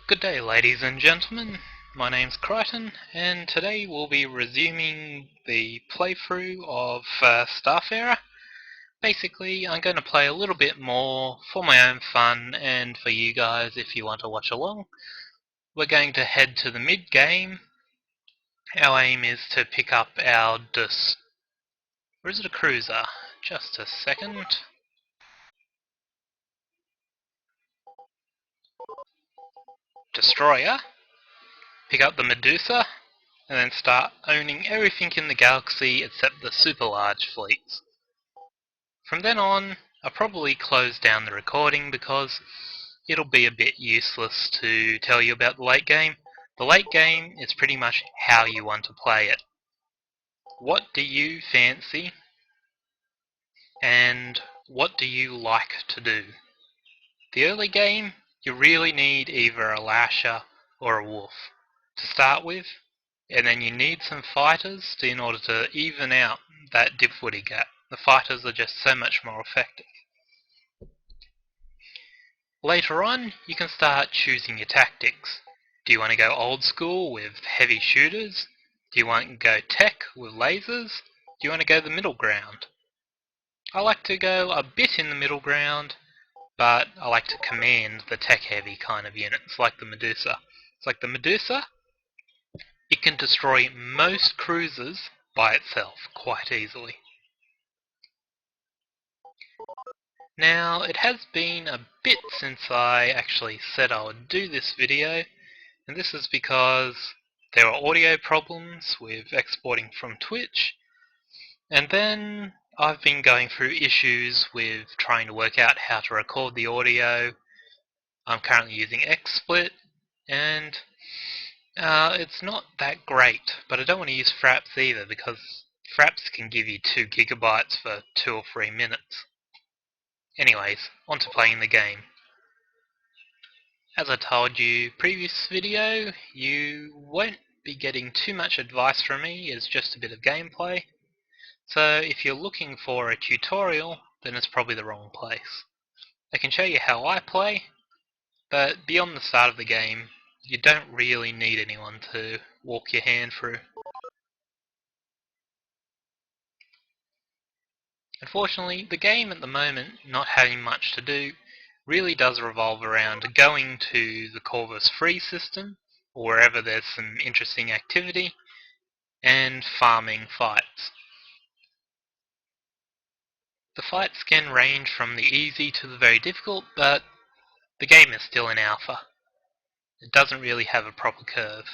Good day, ladies and gentlemen. My name's Crichton, and today we'll be resuming the playthrough of Starfarer. Basically, I'm going to play a little bit more for my own fun and for you guys if you want to watch along. We're going to head to the mid-game. Our aim is to pick up our or is it a cruiser? Just a second. Destroyer. Pick up the Medusa, and then start owning everything in the galaxy except the super large fleets. From then on, I'll probably close down the recording because it'll be a bit useless to tell you about the late game. The late game is pretty much how you want to play it. What do you fancy, and what do you like to do? The early game, you really need either a Lasher or a Wolf to start with, and then you need some fighters in order to even out that difficulty gap. The fighters are just so much more effective. Later on, you can start choosing your tactics. Do you want to go old school with heavy shooters? Do you want to go tech with lasers? Do you want to go the middle ground? I like to go a bit in the middle ground, but I like to command the tech-heavy kind of units, like the Medusa. It's like the Medusa, it can destroy most cruisers by itself quite easily. Now, it has been a bit since I actually said I would do this video, and this is because there are audio problems with exporting from Twitch, and then I've been going through issues with trying to work out how to record the audio. I'm currently using XSplit, and it's not that great, but I don't want to use Fraps either because Fraps can give you 2 gigabytes for 2 or 3 minutes. Anyways, on to playing the game. As I told you previous video, you won't be getting too much advice from me, it's just a bit of gameplay. So if you're looking for a tutorial, then it's probably the wrong place. I can show you how I play, but beyond the start of the game, you don't really need anyone to walk your hand through. Unfortunately, the game at the moment, not having much to do, really does revolve around going to the Corvus Free system, or wherever there's some interesting activity, and farming fights. The fights can range from the easy to the very difficult, but the game is still in alpha. It doesn't really have a proper curve.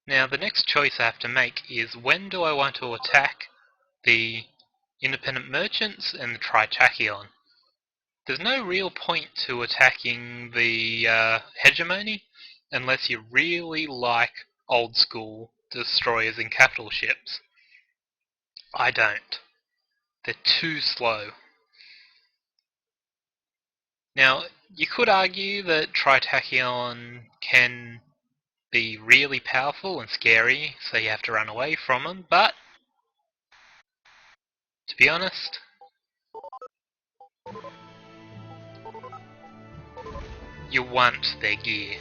Now the next choice I have to make is when do I want to attack the independent merchants and the Tritachyon. There's no real point to attacking the hegemony unless you really like old school destroyers and capital ships. I don't. They're too slow. Now, you could argue that Tritachyon can be really powerful and scary, so you have to run away from them, but to be honest, you want their gear.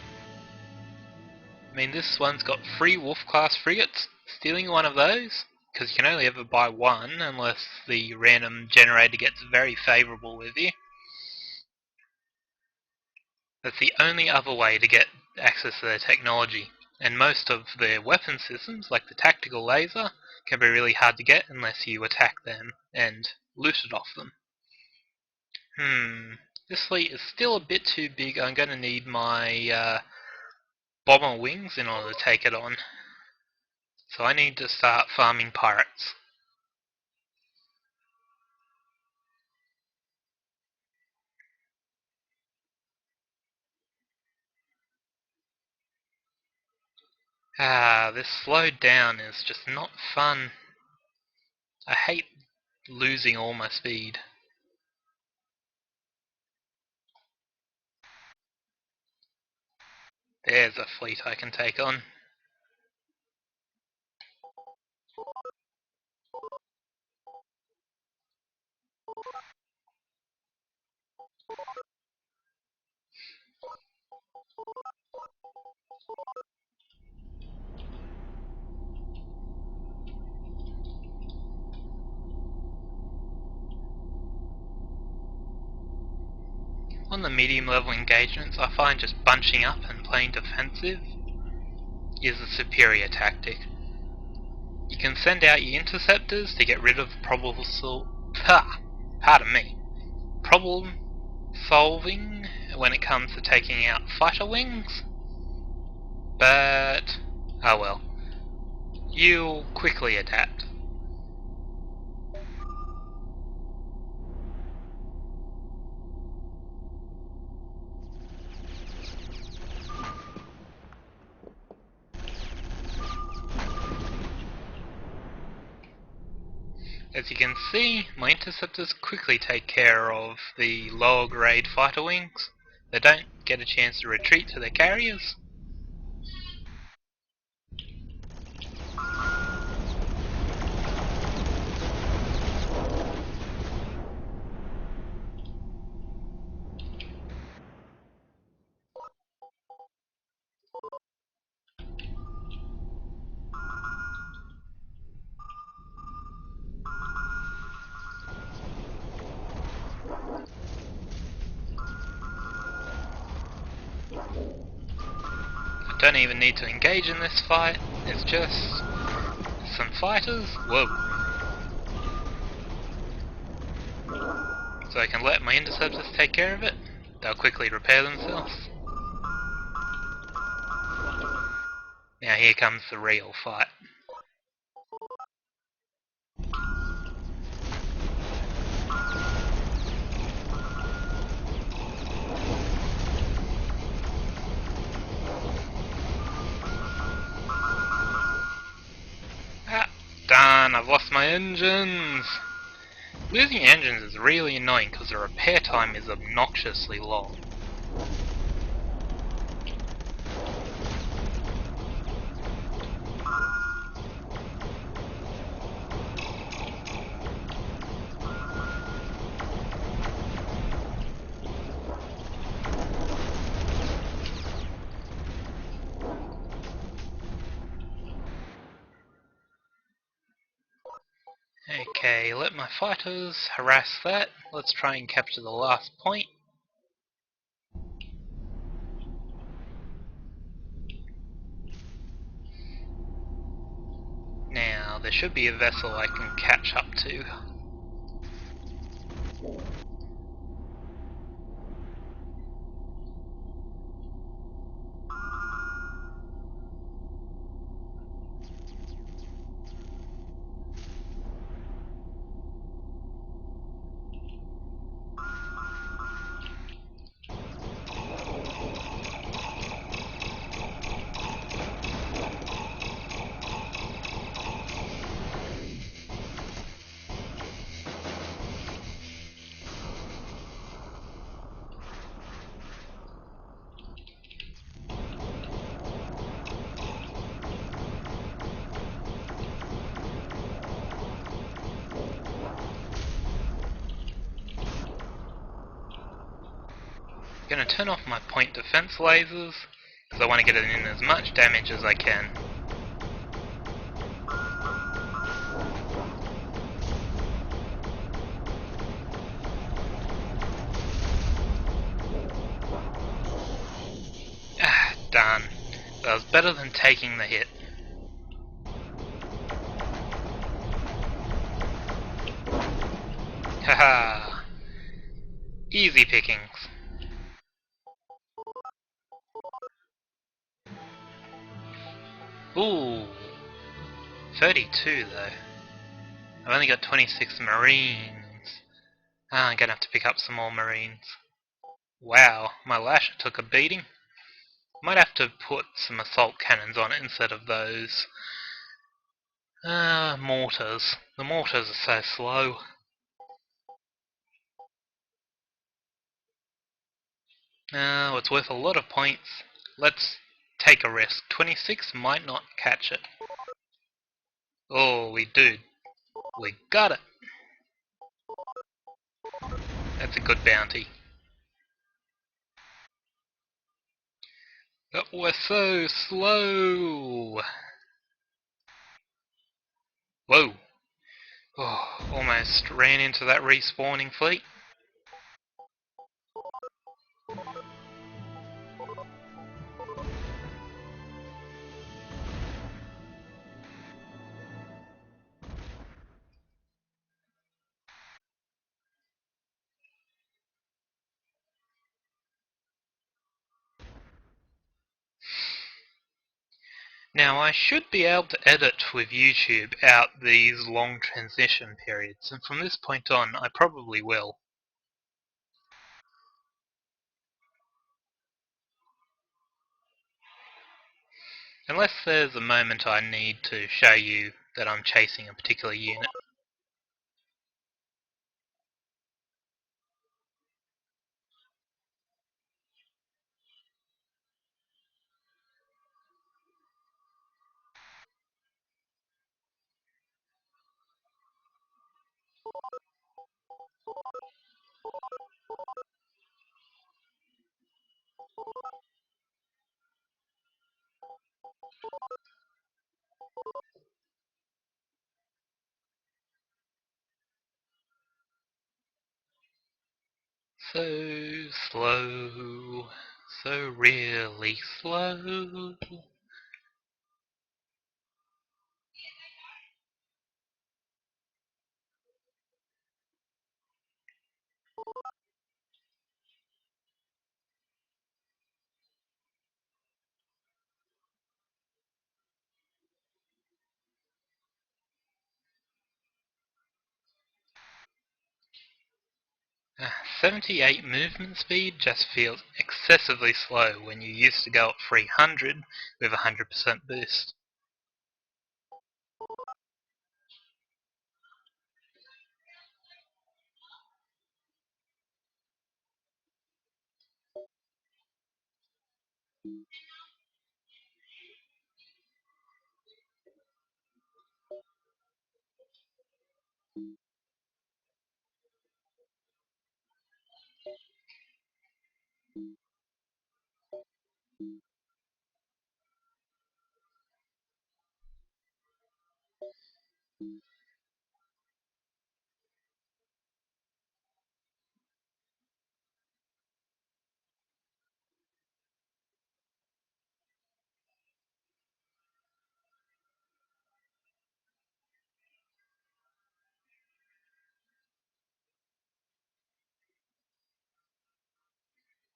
I mean, this one's got 3 Wolf-class frigates. Stealing one of those, because you can only ever buy one unless the random generator gets very favourable with you. That's the only other way to get access to their technology. And most of their weapon systems, like the tactical laser, can be really hard to get unless you attack them and loot it off them. This fleet is still a bit too big. I'm going to need my bomber wings in order to take it on. So I need to start farming pirates. This slowed down is just not fun. I hate losing all my speed. There's a fleet I can take on. On the medium level engagements, I find just bunching up and playing defensive is a superior tactic. You can send out your interceptors to get rid of problem solving when it comes to taking out fighter wings, but oh well. You'll quickly adapt. As you can see, my interceptors quickly take care of the lower grade fighter wings. They don't get a chance to retreat to their carriers. I don't even need to engage in this fight, it's just some fighters. Whoa. So I can let my interceptors take care of it. They'll quickly repair themselves. Now here comes the real fight. Ah, darn, I've lost my engines! Losing engines is really annoying because the repair time is obnoxiously long. Okay, let my fighters harass that. Let's try and capture the last point. Now, there should be a vessel I can catch up to. I'm going to turn off my point defense lasers because I want to get it in as much damage as I can. Ah, darn. That was better than taking the hit. Haha. Easy pickings. Ooh. 32 though. I've only got 26 marines. Ah, I'm gonna have to pick up some more marines. Wow, my lasher took a beating. Might have to put some assault cannons on it instead of those mortars. The mortars are so slow. It's worth a lot of points. Let's take a risk. 26 might not catch it. Oh, we do. We got it. That's a good bounty. But we're so slow. Whoa. Oh, almost ran into that respawning fleet. Now I should be able to edit with YouTube out these long transition periods, and from this point on I probably will. Unless there's a moment I need to show you that I'm chasing a particular unit. So slow, so really slow. Ah, 78 movement speed just feels excessively slow when you used to go at 300 with 100% boost.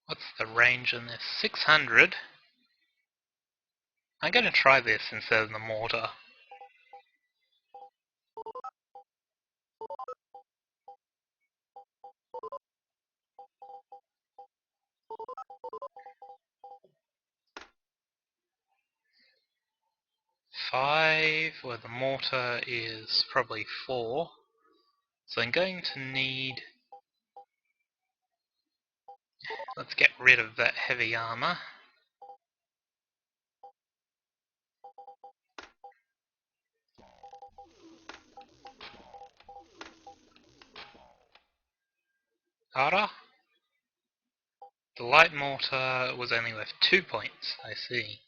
What's the range on this? 600? I'm going to try this instead of the mortar. Five, where the mortar is probably 4. So I'm going to need... Let's get rid of that heavy armor. Ara? The light mortar was only worth 2 points, I see.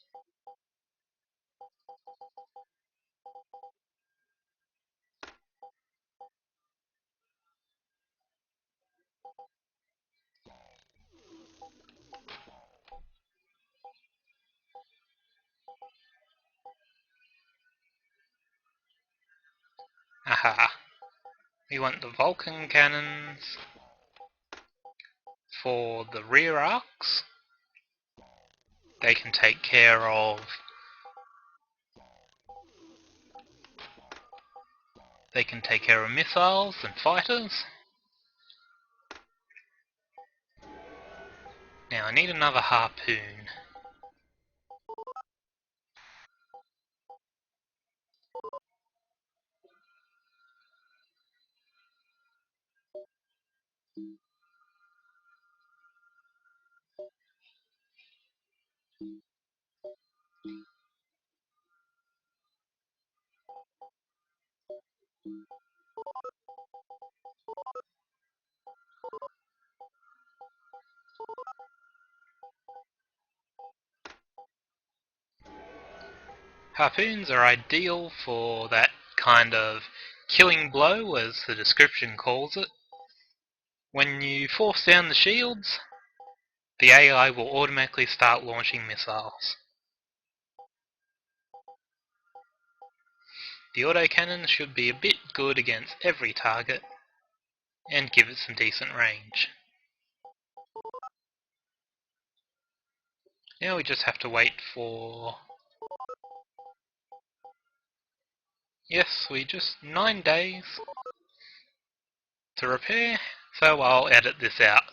Aha! We want the Vulcan cannons for the rear arcs. They can take care of missiles and fighters. Now I need another harpoon. Harpoons are ideal for that kind of killing blow, as the description calls it. When you force down the shields, the AI will automatically start launching missiles. The autocannon should be a bit good against every target, and give it some decent range. Now we just have to wait for Yes, we just 9 days to repair, so I'll edit this out.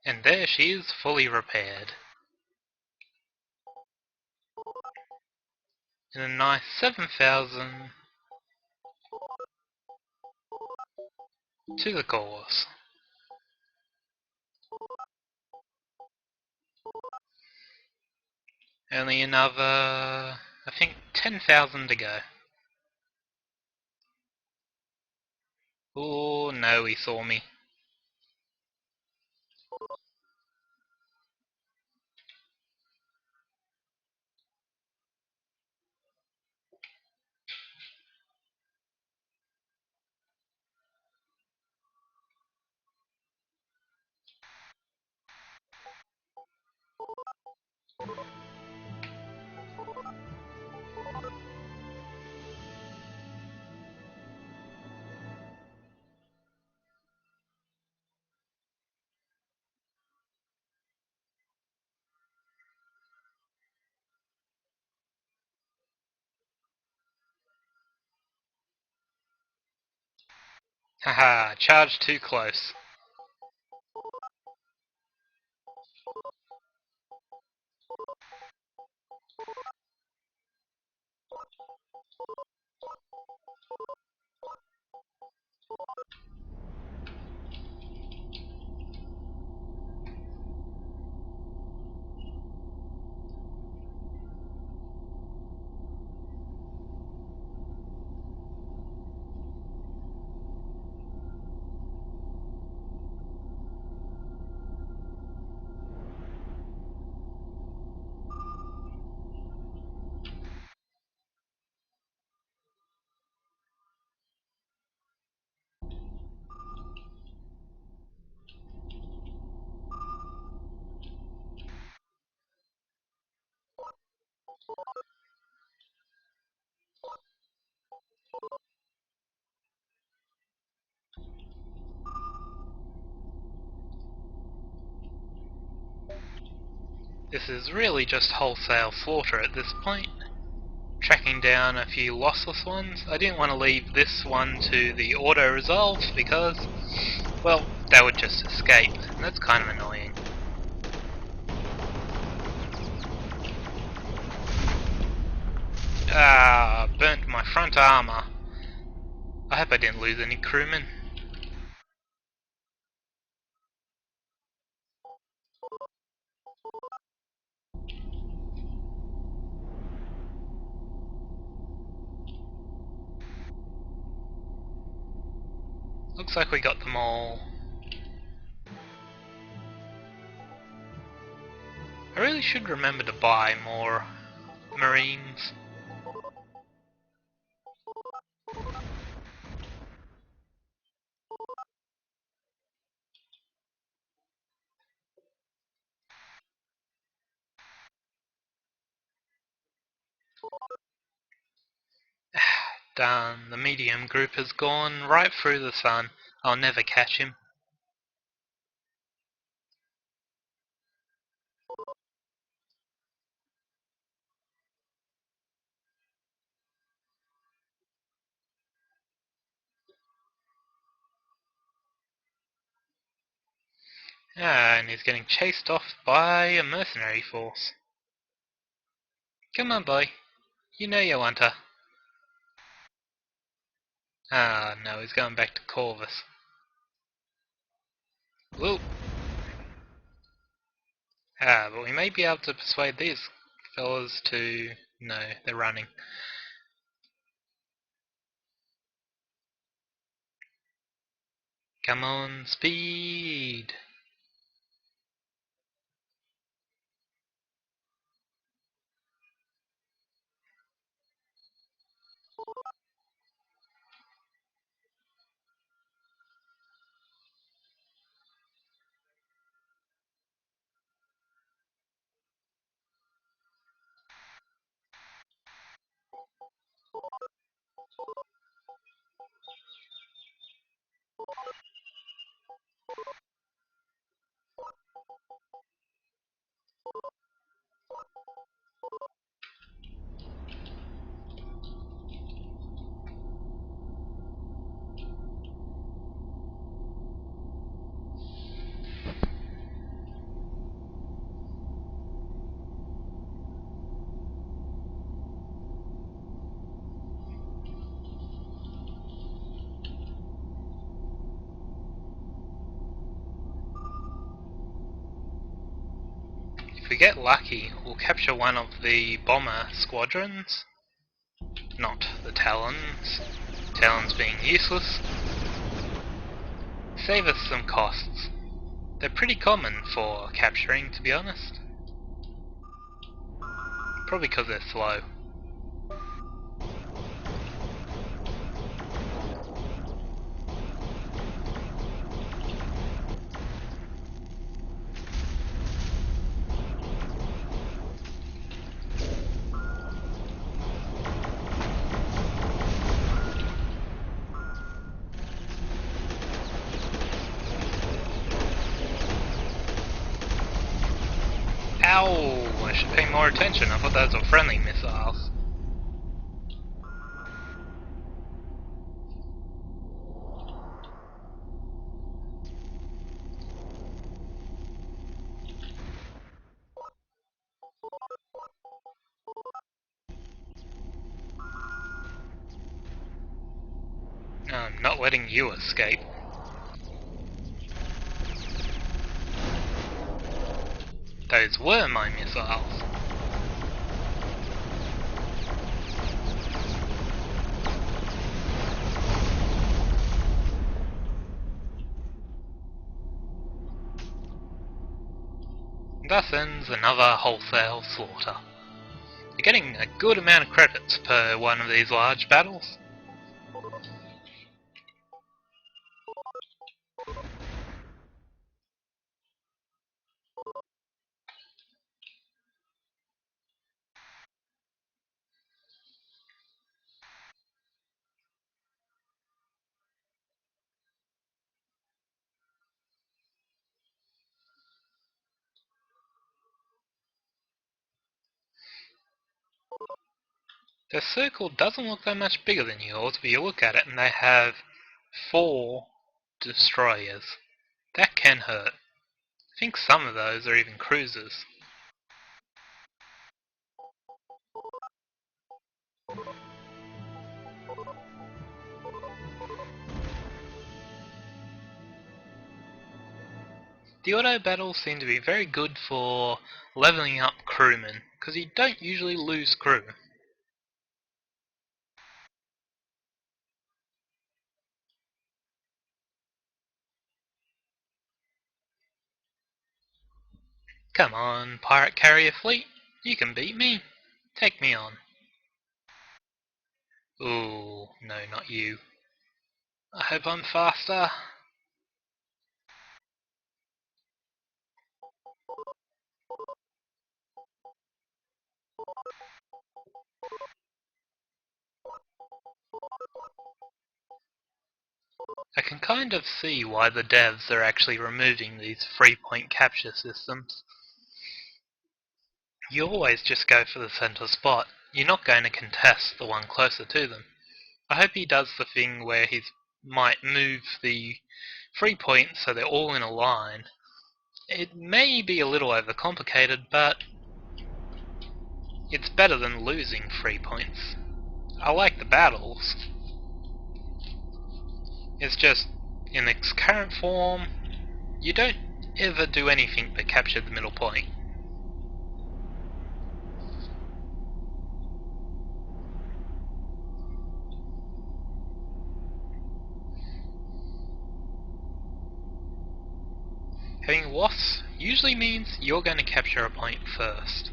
And there she is, fully repaired. And a nice 7,000 to the cause. Only another, I think, 10,000 to go. Oh no, he saw me. Haha, charged too close. This is really just wholesale slaughter at this point. Tracking down a few lossless ones. I didn't want to leave this one to the auto-resolve because, well, they would just escape, and that's kind of annoying. Ah, burnt my front armour. I hope I didn't lose any crewmen. Looks like we got them all. I really should remember to buy more Marines. Darn, the medium group has gone right through the sun. I'll never catch him. And he's getting chased off by a mercenary force. Come on, boy. You know you want her. Ah, no, he's going back to Corvus. Whoop. But we may be able to persuade these fellas to... No, they're running. Come on, speed! If we get lucky, we'll capture one of the bomber squadrons. Not the Talons. Talons being useless. Save us some costs. They're pretty common for capturing, to be honest. Probably because they're slow. Ow! I should pay more attention. I thought those were friendly missiles. I'm not letting you escape. Those were my missiles. Thus ends another wholesale slaughter. You're getting a good amount of credits per one of these large battles. Their circle doesn't look that much bigger than yours, but you look at it and they have 4 destroyers. That can hurt. I think some of those are even cruisers. The auto battles seem to be very good for leveling up crewmen, because you don't usually lose crew. Come on, pirate carrier fleet, you can beat me. Take me on. Ooh, no, not you. I hope I'm faster. kind of see why the devs are actually removing these 3-point capture systems. You always just go for the center spot. You're not going to contest the one closer to them. I hope he does the thing where he might move the 3 points so they're all in a line. It may be a little overcomplicated, but it's better than losing 3 points. I like the battles. It's just, in its current form, you don't ever do anything but capture the middle point. Having wasps usually means you're going to capture a point first.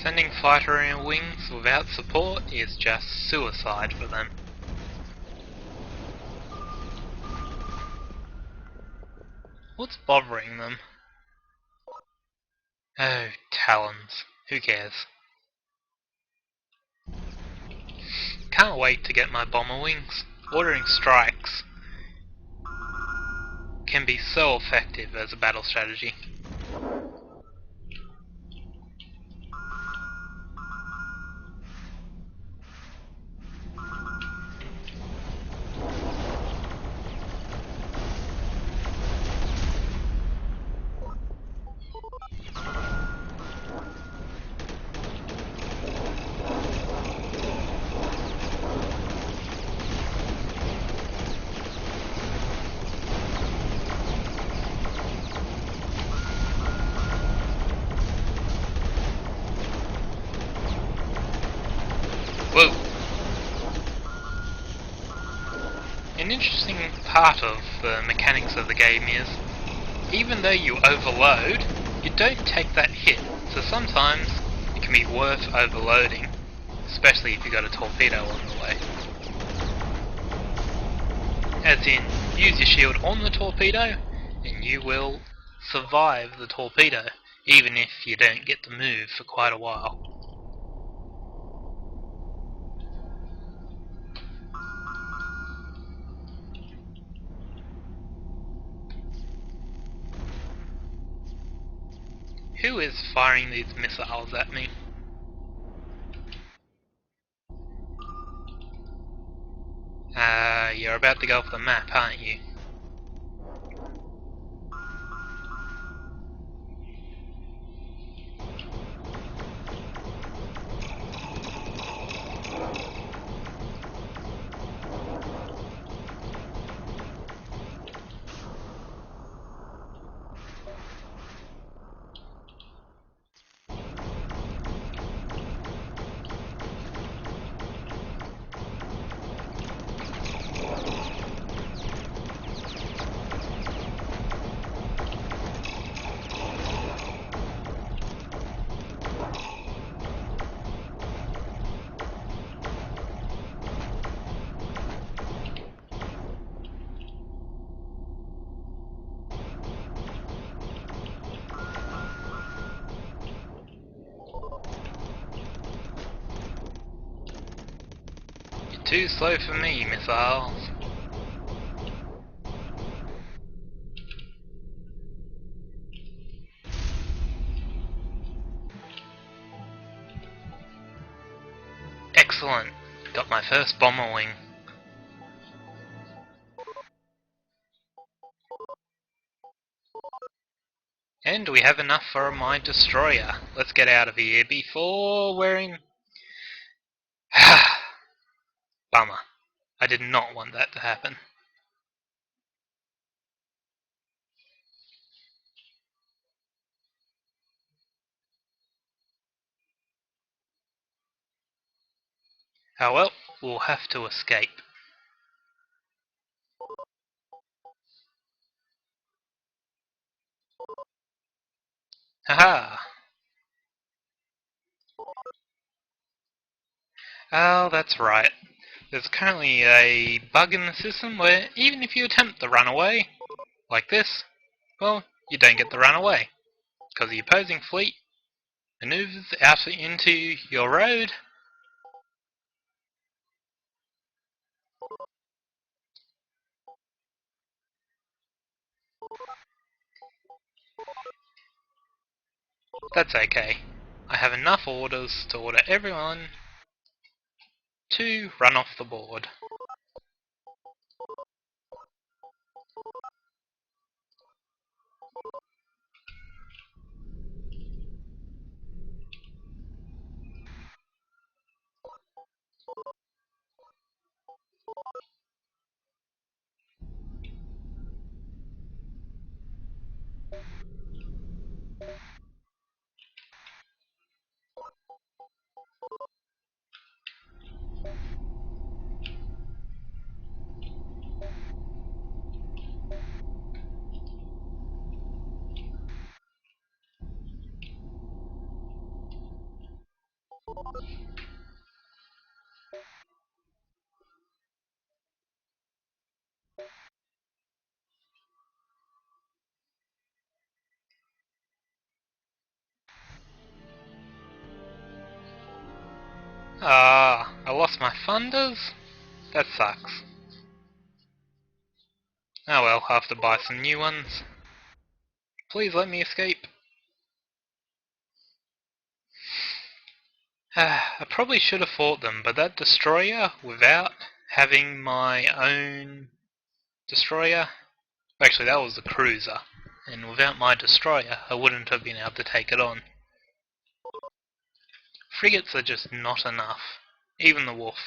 Sending fighter in wings without support is just suicide for them. What's bothering them? Oh, talons. Who cares? Can't wait to get my bomber wings. Ordering strikes can be so effective as a battle strategy. Whoa! An interesting part of the mechanics of the game is, even though you overload, you don't take that hit, so sometimes it can be worth overloading, especially if you got a torpedo on the way. As in, use your shield on the torpedo, and you will survive the torpedo, even if you don't get to move for quite a while. Who is firing these missiles at me? You're about to go off the map, aren't you? You're too slow for me, missiles. Excellent! Got my first bomber wing. And we have enough for my destroyer. Let's get out of here before we're in... Bummer. I did not want that to happen. Oh well, we'll have to escape. Haha! Oh, that's right. There's currently a bug in the system where even if you attempt to run away, like this, well, you don't get to run away, because the opposing fleet maneuvers out into your road. That's okay. I have enough orders to order everyone to run off the board. Ah, I lost my funders? That sucks. Oh well, I'll have to buy some new ones. Please let me escape. I probably should have fought them, but that destroyer, without having my own destroyer... Actually, that was the cruiser. And without my destroyer, I wouldn't have been able to take it on. Frigates are just not enough. Even the Wolf.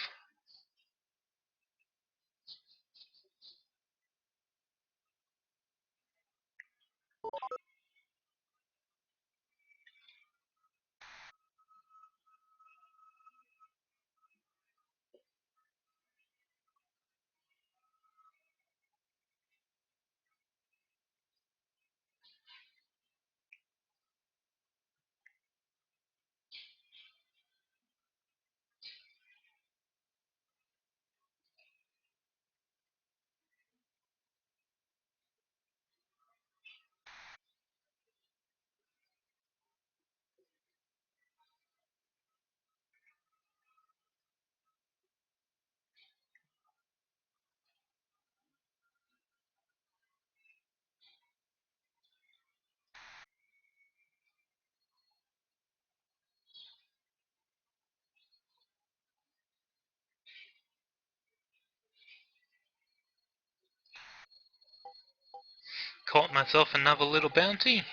Caught myself another little bounty.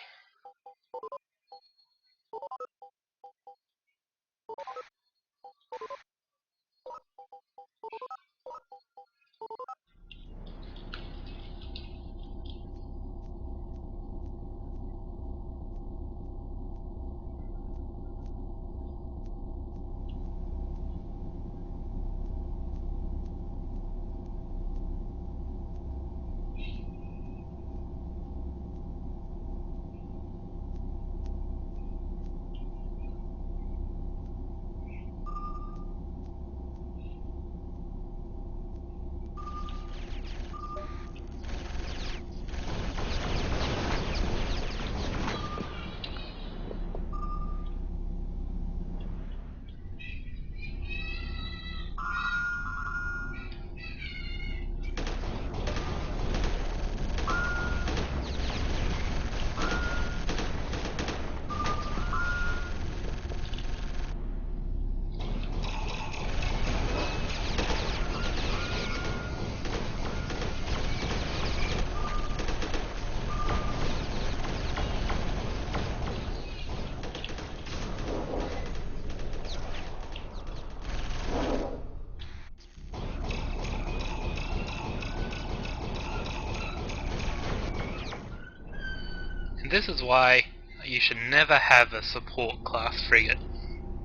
And this is why you should never have a support class frigate.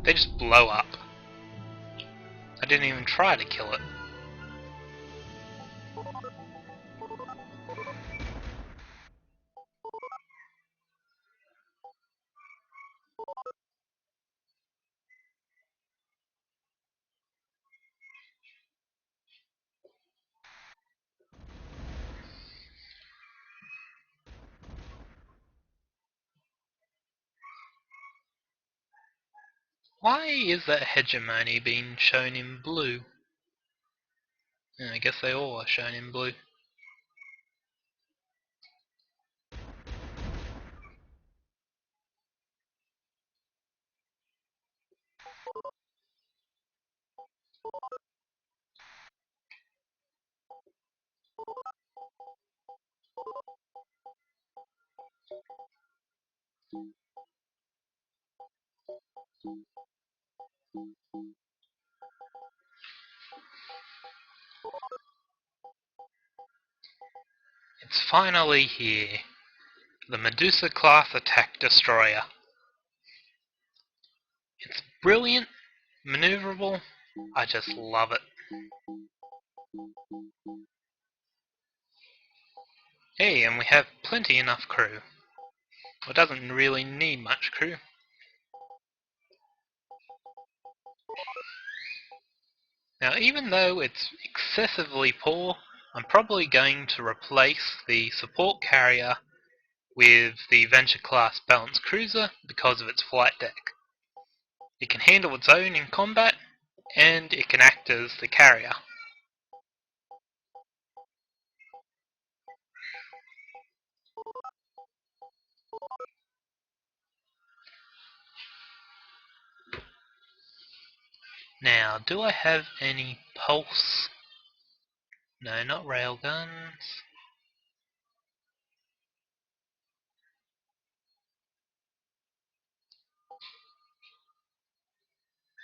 They just blow up. I didn't even try to kill it. Why is that hegemony being shown in blue? I guess they all are shown in blue. It's finally here. The Medusa-class attack destroyer. It's brilliant, maneuverable, I just love it. Hey, and we have plenty enough crew. It doesn't really need much crew. Now, even though it's excessively poor, I'm probably going to replace the support carrier with the Venture-class balanced cruiser because of its flight deck. It can handle its own in combat, and it can act as the carrier. Now, do I have any pulse? No, not railguns.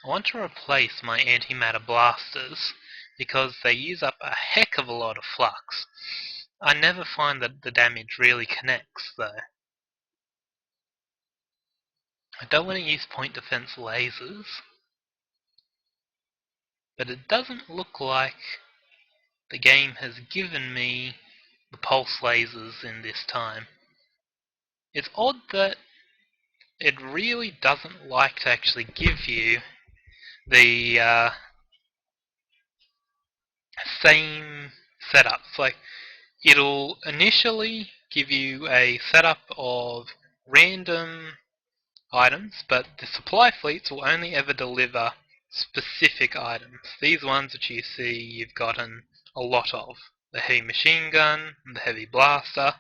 I want to replace my antimatter blasters because they use up a heck of a lot of flux. I never find that the damage really connects, though. I don't want to use point defense lasers, but it doesn't look like the game has given me the pulse lasers in this time. It's odd that it really doesn't like to actually give you the same setups. Like, it'll initially give you a setup of random items, but the supply fleets will only ever deliver specific items. These ones that you see you've gotten a lot of. The heavy machine gun, the heavy blaster,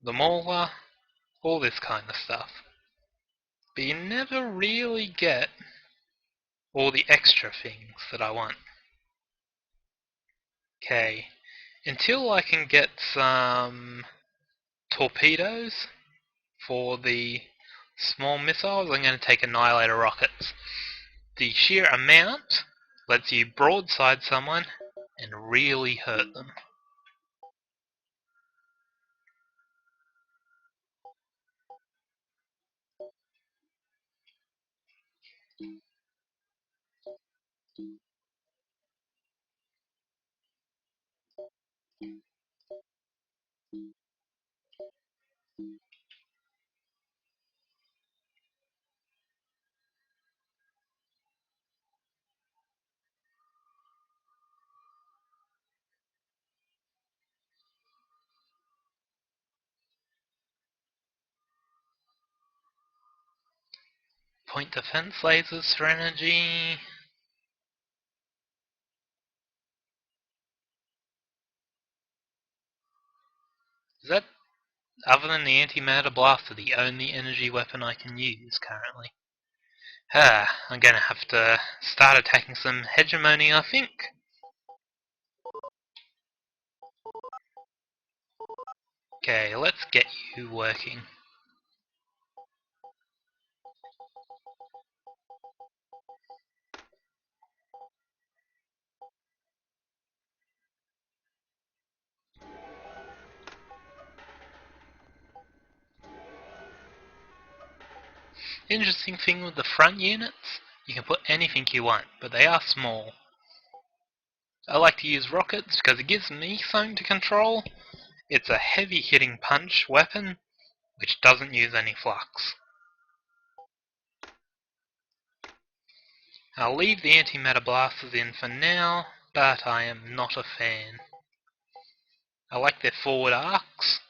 the mauler, all this kind of stuff. But you never really get all the extra things that I want. Okay, until I can get some torpedoes for the small missiles, I'm going to take Annihilator rockets. The sheer amount lets you broadside someone and really hurt them. Point defense lasers for energy. Is that, other than the antimatter blaster, the only energy weapon I can use currently? I'm gonna have to start attacking some hegemony, I think. Okay, let's get you working. Interesting thing with the front units You can put anything you want, but they are small. I like to use rockets because it gives me something to control. It's a heavy hitting punch weapon, which doesn't use any flux. I'll leave the antimatter blasters in for now, but I am not a fan. I like their forward arcs,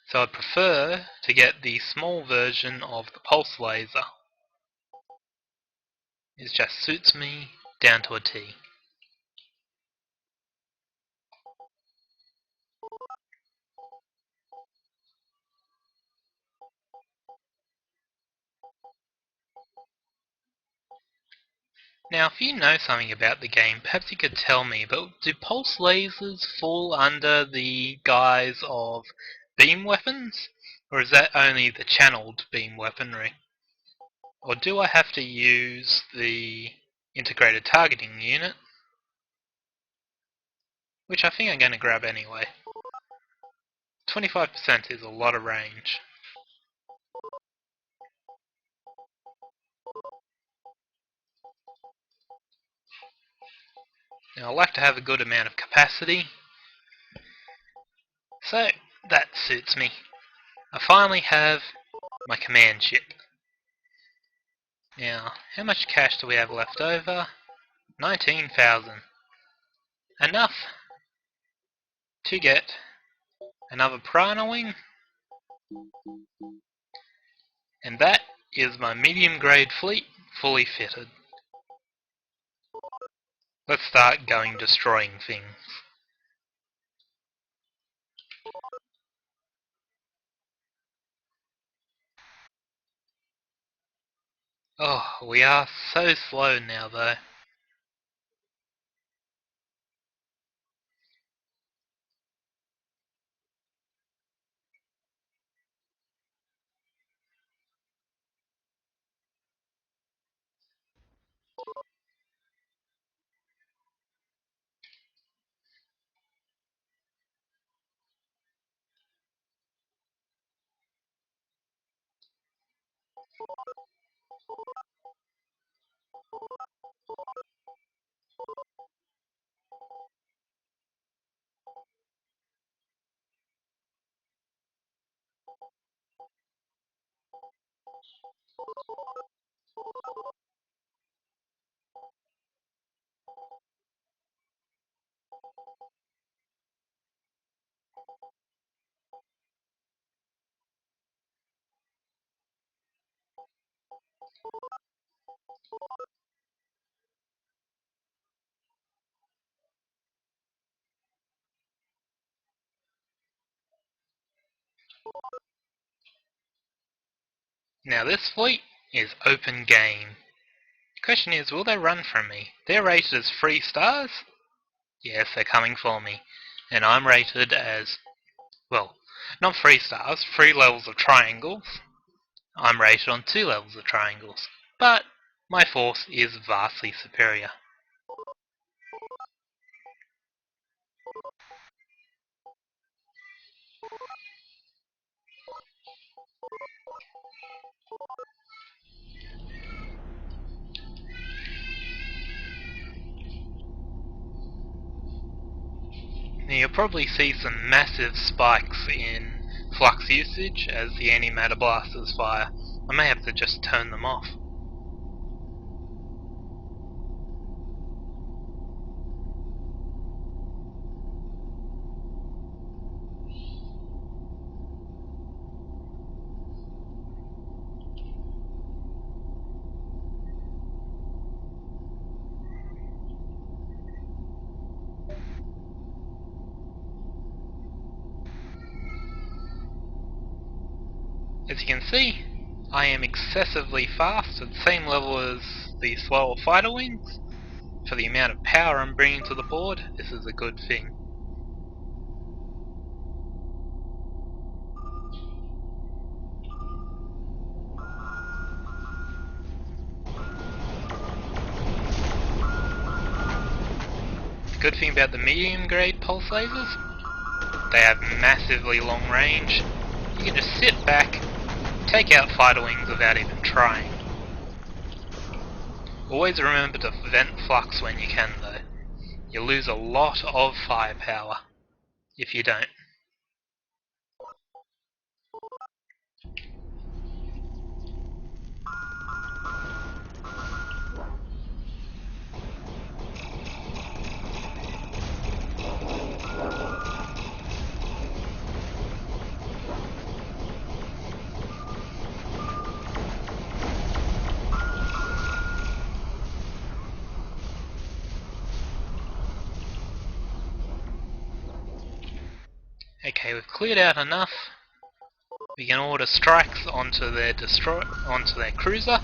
so I'd prefer to get the small version of the pulse laser. It just suits me down to a T. Now, if you know something about the game, perhaps you could tell me, but do pulse lasers fall under the guise of beam weapons? Or is that only the channeled beam weaponry? Or do I have to use the integrated targeting unit? Which I think I'm going to grab anyway. 25% is a lot of range. Now I like to have a good amount of capacity, so that suits me. I finally have my command ship. Now, how much cash do we have left over? 19,000. Enough to get another Piranha Wing, and that is my medium grade fleet fully fitted. Let's start going destroying things. Oh, we are so slow now though. Now this fleet is open game. The question is, will they run from me? They're rated as 3 stars? Yes, they're coming for me. And I'm rated as, well, not 3 stars, 3 levels of triangles. I'm rated on 2 levels of triangles. But my force is vastly superior. Now you'll probably see some massive spikes in flux usage as the antimatter blasters fire. I may have to just turn them off. As you can see, I am excessively fast at the same level as the slower fighter wings. For the amount of power I'm bringing to the board, this is a good thing. The good thing about the medium grade pulse lasers, they have massively long range. You can just sit back, take out fighter wings without even trying. Always remember to vent flux when you can though. You lose a lot of firepower if you don't. Okay, we've cleared out enough. We can order strikes onto their cruiser,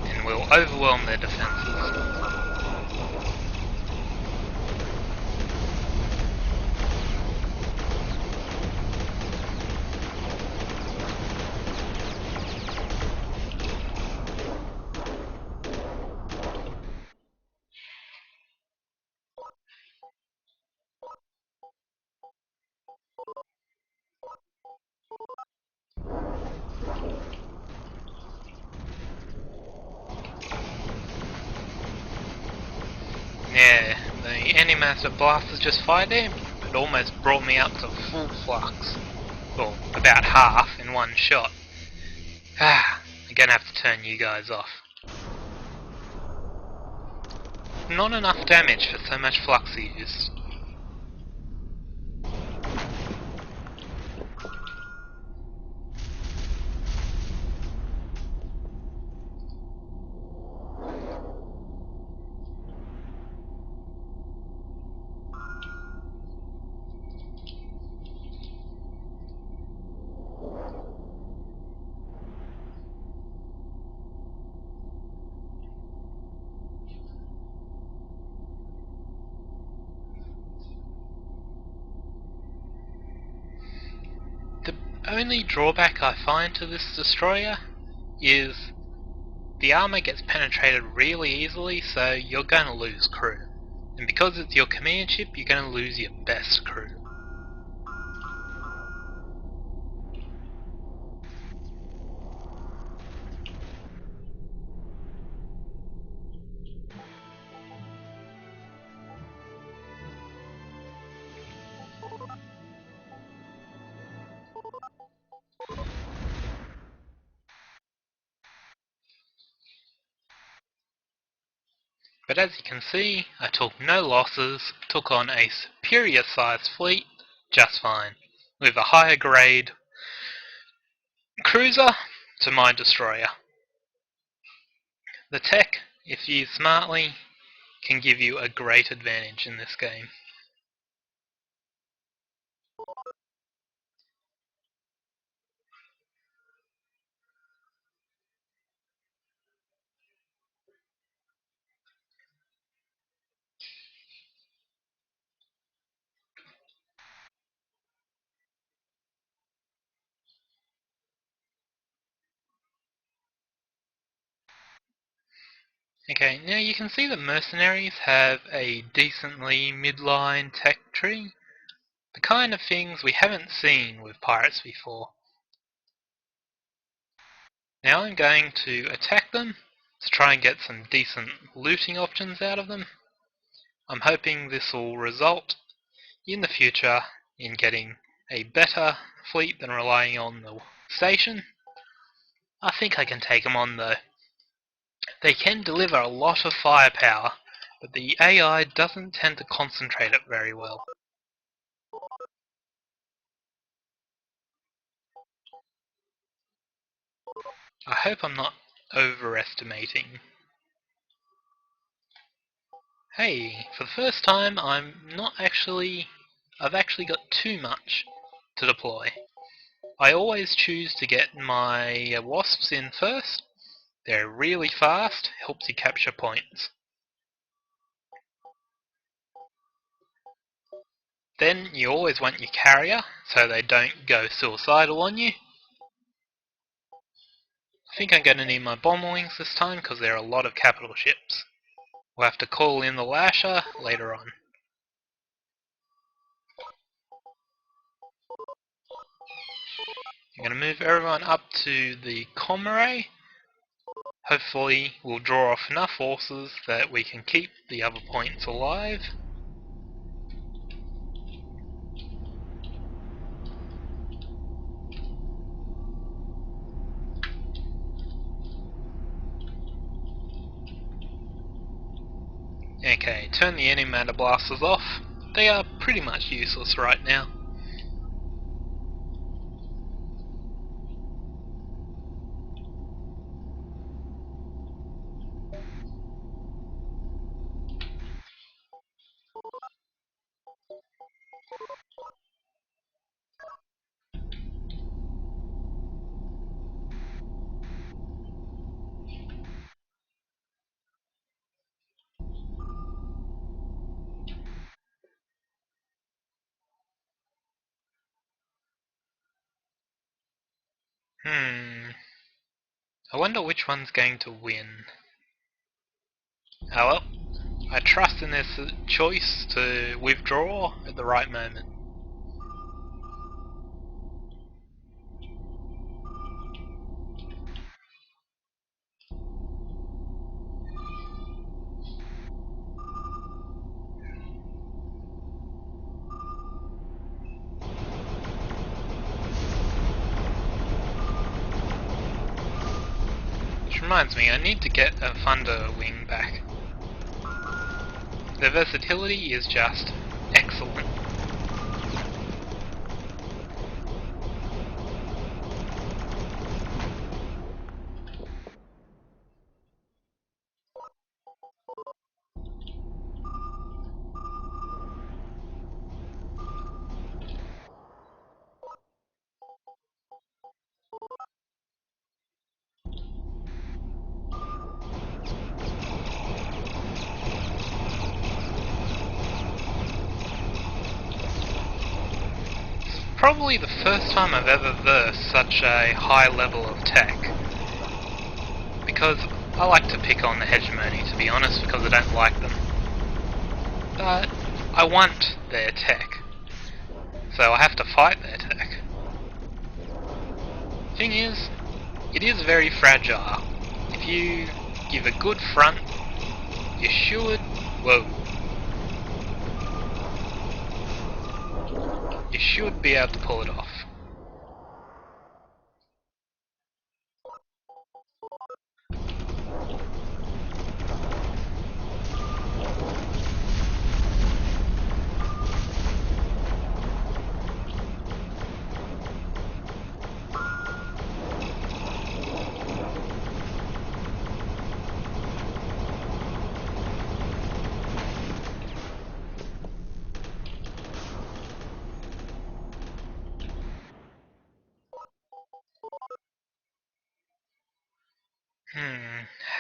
and we'll overwhelm their defences. Yeah, the anti-matter blasters just fired him. It almost brought me up to full flux. Well, about half in one shot. I'm gonna have to turn you guys off. Not enough damage for so much flux used. The only drawback I find to this destroyer is the armor gets penetrated really easily, so you're going to lose crew. And because it's your command ship, you're going to lose your best crew. But as you can see, I took no losses, took on a superior sized fleet just fine, with a higher grade cruiser to my destroyer. The tech, if used smartly, can give you a great advantage in this game. Okay, now you can see that mercenaries have a decently midline tech tree, the kind of things we haven't seen with pirates before. Now I'm going to attack them to try and get some decent looting options out of them. I'm hoping this will result in the future in getting a better fleet than relying on the station. I think I can take them on though. They can deliver a lot of firepower, but the AI doesn't tend to concentrate it very well. I hope I'm not overestimating. Hey, for the first time I've actually got too much to deploy. I always choose to get my wasps in first. They're really fast, helps you capture points. Then you always want your carrier, so they don't go suicidal on you. I think I'm going to need my bomb wings this time because there are a lot of capital ships. We'll have to call in the lasher later on. I'm going to move everyone up to the comm array. Hopefully we'll draw off enough forces that we can keep the other points alive. Okay, turn the antimatter blasters off. They are pretty much useless right now. I wonder which one's going to win. Oh well, I trust in this choice to withdraw at the right moment. Which reminds me, I need to get a Thunder Wing back. Their versatility is just excellent. Probably the first time I've ever versed such a high level of tech. Because I like to pick on the hegemony, to be honest, because I don't like them. But I want their tech, so I have to fight their tech. Thing is, it is very fragile. If you give a good front, you should... whoa. You should be able to pull it off.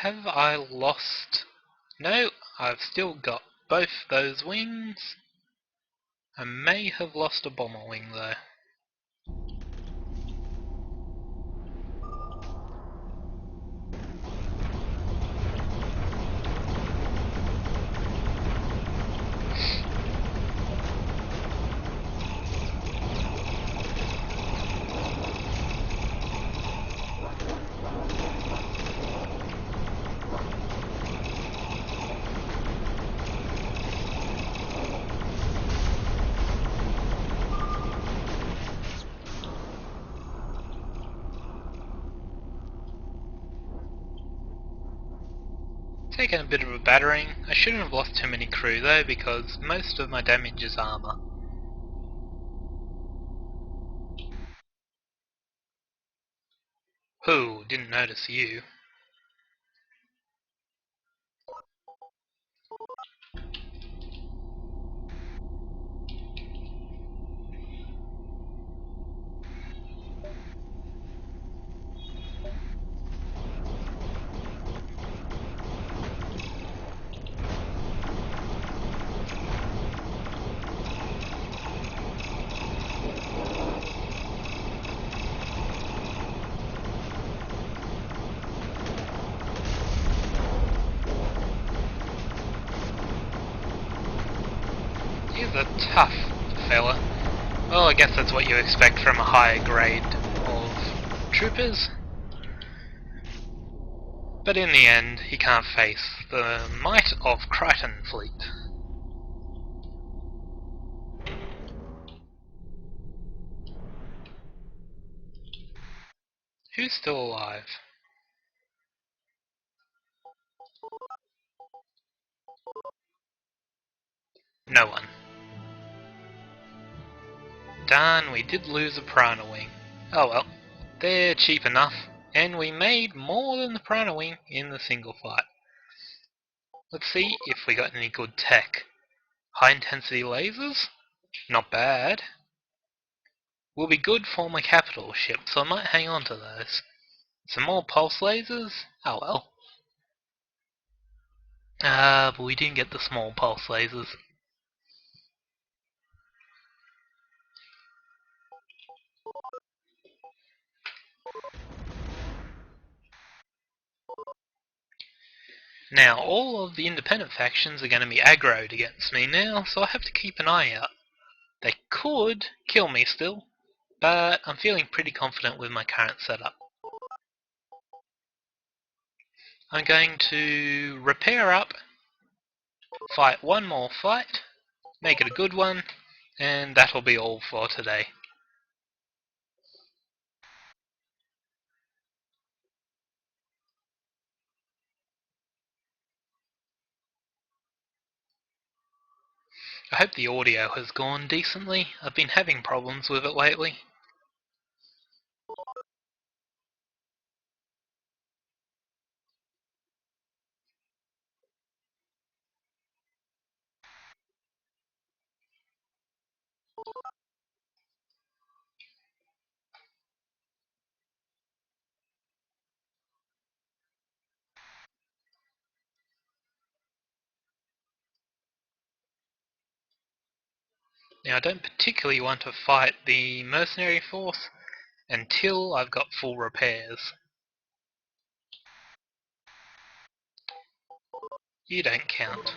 Have I lost... No, I've still got both those wings. I may have lost a bomber wing though. Taken a bit of a battering. I shouldn't have lost too many crew though, because most of my damage is armor. Who didn't notice you? He's a tough fella. Well, I guess that's what you expect from a higher grade of troopers. But in the end, he can't face the might of Crichton Fleet. Who's still alive? No one. Darn, we did lose a Piranha Wing. Oh well, they're cheap enough, and we made more than the Piranha Wing in the single fight. Let's see if we got any good tech. High intensity lasers? Not bad. Will be good for my capital ship, so I might hang on to those. Some more pulse lasers? Oh well. But we didn't get the small pulse lasers. Now, all of the independent factions are going to be aggroed against me now, so I have to keep an eye out. They could kill me still, but I'm feeling pretty confident with my current setup. I'm going to repair up, fight one more fight, make it a good one, and that'll be all for today. I hope the audio has gone decently. I've been having problems with it lately. Now I don't particularly want to fight the mercenary force until I've got full repairs. You don't count.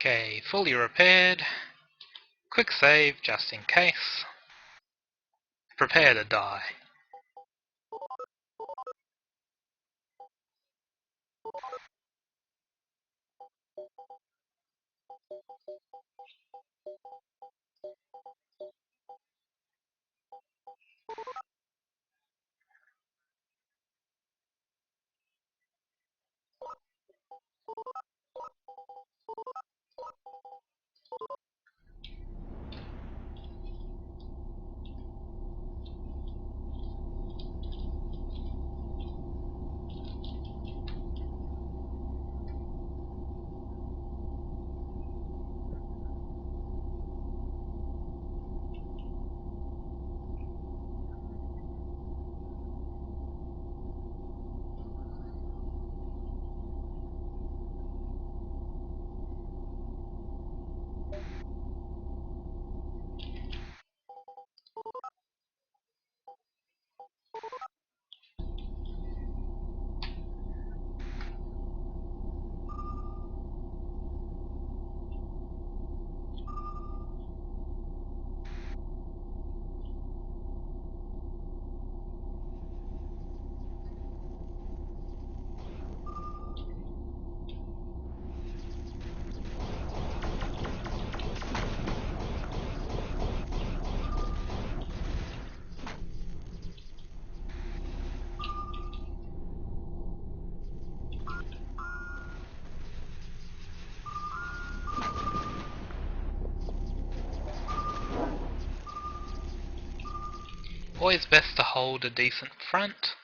Okay, fully repaired. Quick save just in case. Prepare to die. Always best to hold a decent front.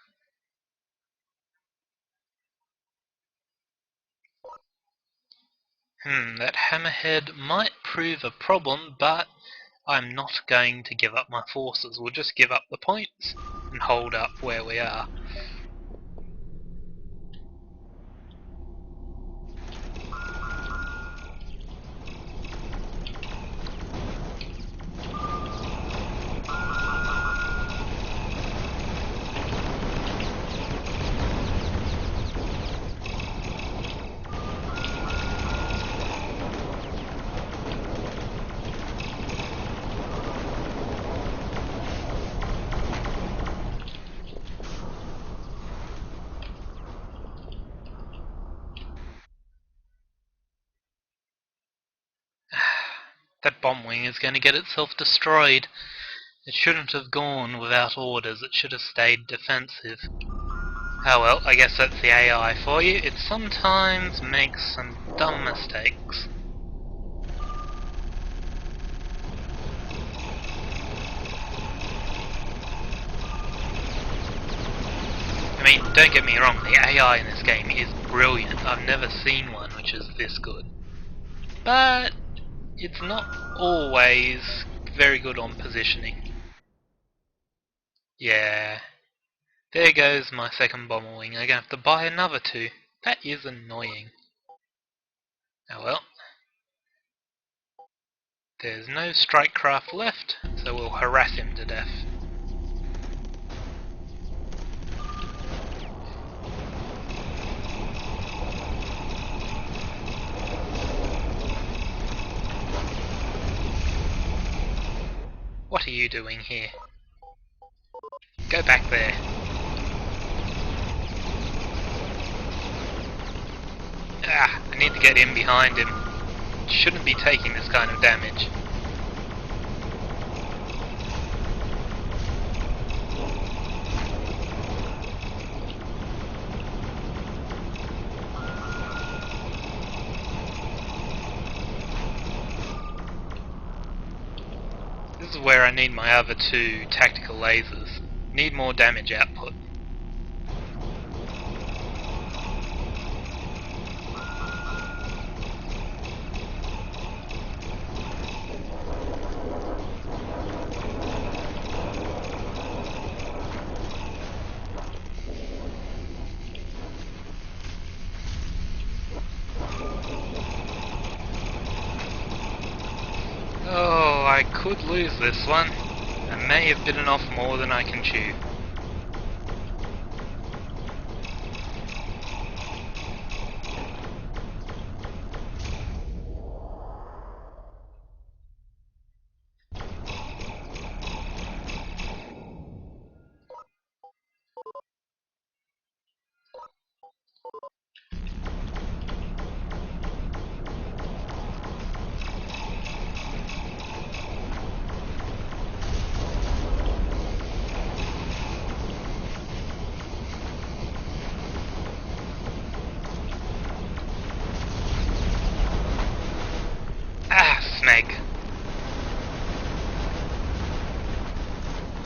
That hammerhead might prove a problem, but I'm not going to give up my forces. We'll just give up the points and hold up where we are. that bomb wing is going to get itself destroyed. It shouldn't have gone without orders, it should have stayed defensive. Oh well, I guess that's the AI for you. It sometimes makes some dumb mistakes. I mean, don't get me wrong, the AI in this game is brilliant. I've never seen one which is this good. But it's not always very good on positioning. Yeah. There goes my second bomber wing. I'm gonna have to buy another two. That is annoying. Oh well. There's no strike craft left, so we'll harass him to death. What are you doing here? Go back there. Ah, I need to get in behind him. Shouldn't be taking this kind of damage. This is where I need my other two tactical lasers. Need more damage output. Oh, I could lose this one. I may have bitten off more than I can chew. Ah, snake.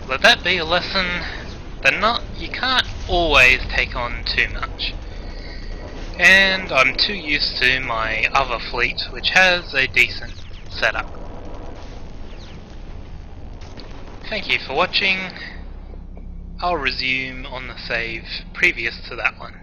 Let that be a lesson that you can't always take on too much. And I'm too used to my other fleet, which has a decent setup. Thank you for watching. I'll resume on the save previous to that one.